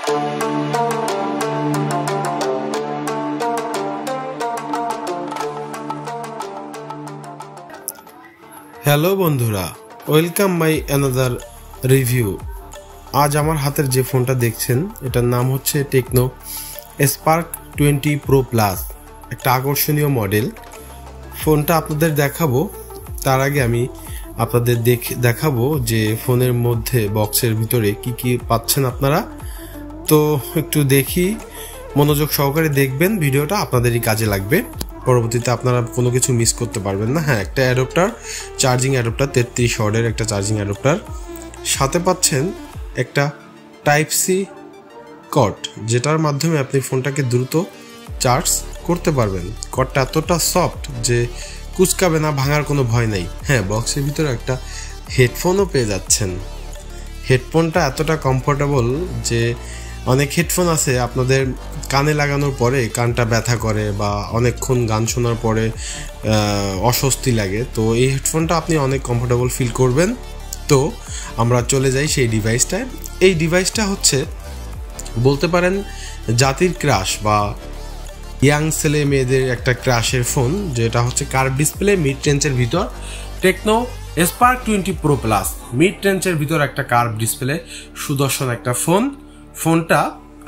Hello বন্ধুরা, welcome my another review. আজ আমার হাতের যে ফোনটা দেখছেন এটার নাম হচ্ছে টেকনো স্পার্ক 20 প্রো প্লাস, একটা আকর্ষণীয় মডেল। ফোনটা আপনাদের দেখাবো, তার আগে আমি আপনাদের দেখাবো যে ফোনের মধ্যে বক্সের ভিতরে কি কি পাচ্ছেন আপনারা। তো একটু দেখি, মনোযোগ সহকারে দেখবেন, ভিডিওটা আপনাদেরই কাজে লাগবে, পরবর্তীতে আপনারা কোনো কিছু মিস করতে পারবেন না। হ্যাঁ, একটা অ্যাডাপ্টার, চার্জিং অ্যাডাপ্টার, 33 ওয়াটের একটা চার্জিং অ্যাডাপ্টার। সাথে পাচ্ছেন একটা টাইপ সি কর্ড, যেটার মাধ্যমে আপনি ফোনটাকে দ্রুত চার্জ করতে পারবেন। কর্ডটা এতটা সফট যে কুচকাবে না, ভাঙার কোনো ভয় নেই। হ্যাঁ, বক্সের ভিতরে একটা হেডফোনও পেয়ে যাচ্ছেন। হেডফোনটা এতটা কমফোর্টেবল যে অনেক হেডফোন আছে আপনাদের কানে লাগানোর পরে কানটা ব্যথা করে বা অনেকক্ষণ গান শোনার পরে অস্বস্তি লাগে। তো এই হেডফোনটা আপনি অনেক কমফোর্টেবল ফিল করবেন। তো আমরা চলে যাই সেই ডিভাইসটায়। এই ডিভাইসটা হচ্ছে বলতে পারেন জাতির ক্রাশ বা ইয়াং ছেলে মেয়েদের একটা ক্রাশের ফোন, যেটা হচ্ছে কার্ভ ডিসপ্লে, মিড রেঞ্জের ভিতর Tecno Spark 20 pro plus. Mid রেঞ্জের ভিতর একটা কার্ভ ডিসপ্লে, সুদর্শন একটা ফোন। ফোনটা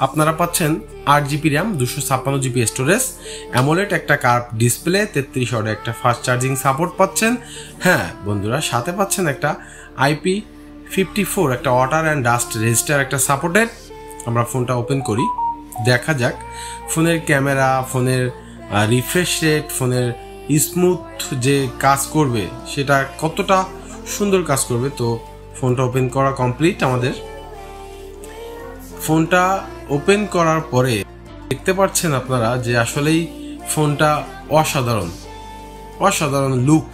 আপনারা পাচ্ছেন 8GB RAM, 256GB storage, AMOLED একটা কার্ভ ডিসপ্লে, 33 ওয়াটের একটা ফাস্ট চার্জিং সাপোর্ট পাচ্ছেন। হ্যাঁ বন্ধুরা, সাথে পাচ্ছেন একটা IP54 একটা ওয়াটার অ্যান্ড ডাস্ট রেজিস্টার একটা সাপোর্টেড। আমরা ফোনটা ওপেন করি, দেখা যাক ফোনের ক্যামেরা, ফোনের রিফ্রেশ রেট, ফোনের স্মুথ যে কাজ করবে সেটা কতটা সুন্দর কাজ করবে। তো ফোনটা ওপেন করা কমপ্লিট আমাদের। ফোনটা ওপেন করার পরে দেখতে পাচ্ছেন আপনারা যে আসলেই ফোনটা অসাধারণ লুক।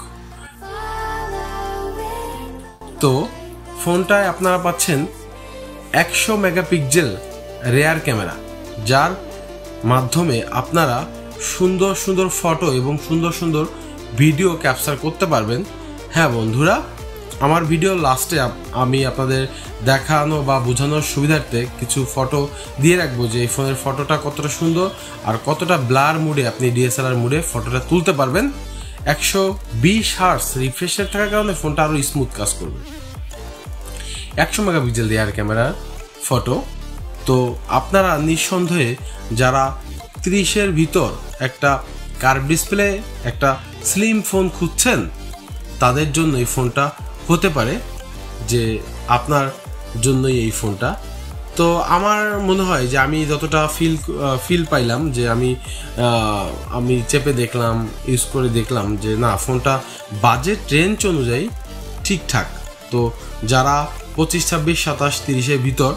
তো ফোনটায় আপনারা পাচ্ছেন 100 মেগাপিক্সেল রেয়ার ক্যামেরা, যার মাধ্যমে আপনারা সুন্দর সুন্দর ফটো এবং সুন্দর সুন্দর ভিডিও ক্যাপচার করতে পারবেন। হ্যাঁ বন্ধুরা, আমার ভিডিও লাস্টে আমি আপনাদের দেখানো বা বোঝানোর সুবিধার্থে কিছু ফটো দিয়ে রাখবো যে এই ফোনের ফটোটা কতটা সুন্দর আর কতটা ব্লার মুডে আপনি ডিএসএলআর মুডে ফটোটা তুলতে পারবেন। 120 হার্টজ রিফ্রেশ রেট থাকার কারণে ফোনটা আরও স্মুথ কাজ করবে। 100 মেগাপিক্সেল রিয়ার ক্যামেরার ফটো। তো আপনারা নিঃসন্দেহে যারা 30-এর ভিতর একটা কার্ভ ডিসপ্লে, একটা স্লিম ফোন খুঁজছেন, তাদের জন্য এই ফোনটা হতে পারে যে আপনার জন্যই এই ফোনটা। তো আমার মনে হয় যে আমি যতটা ফিল পাইলাম, যে আমি চেপে দেখলাম, ইউজ করে দেখলাম যে না, ফোনটা বাজেট রেঞ্জ অনুযায়ী ঠিকঠাক। তো যারা 25, 26, 27, 30-এর ভিতর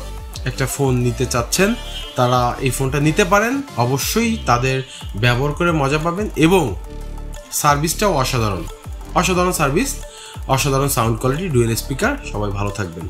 একটা ফোন নিতে চাচ্ছেন, তারা এই ফোনটা নিতে পারেন। অবশ্যই তাদের ব্যবহার করে মজা পাবেন এবং সার্ভিসটাও অসাধারণ সার্ভিস, অসাধারণ সাউন্ড কোয়ালিটি, ডুয়েল স্পিকার। সবাই ভালো থাকবেন।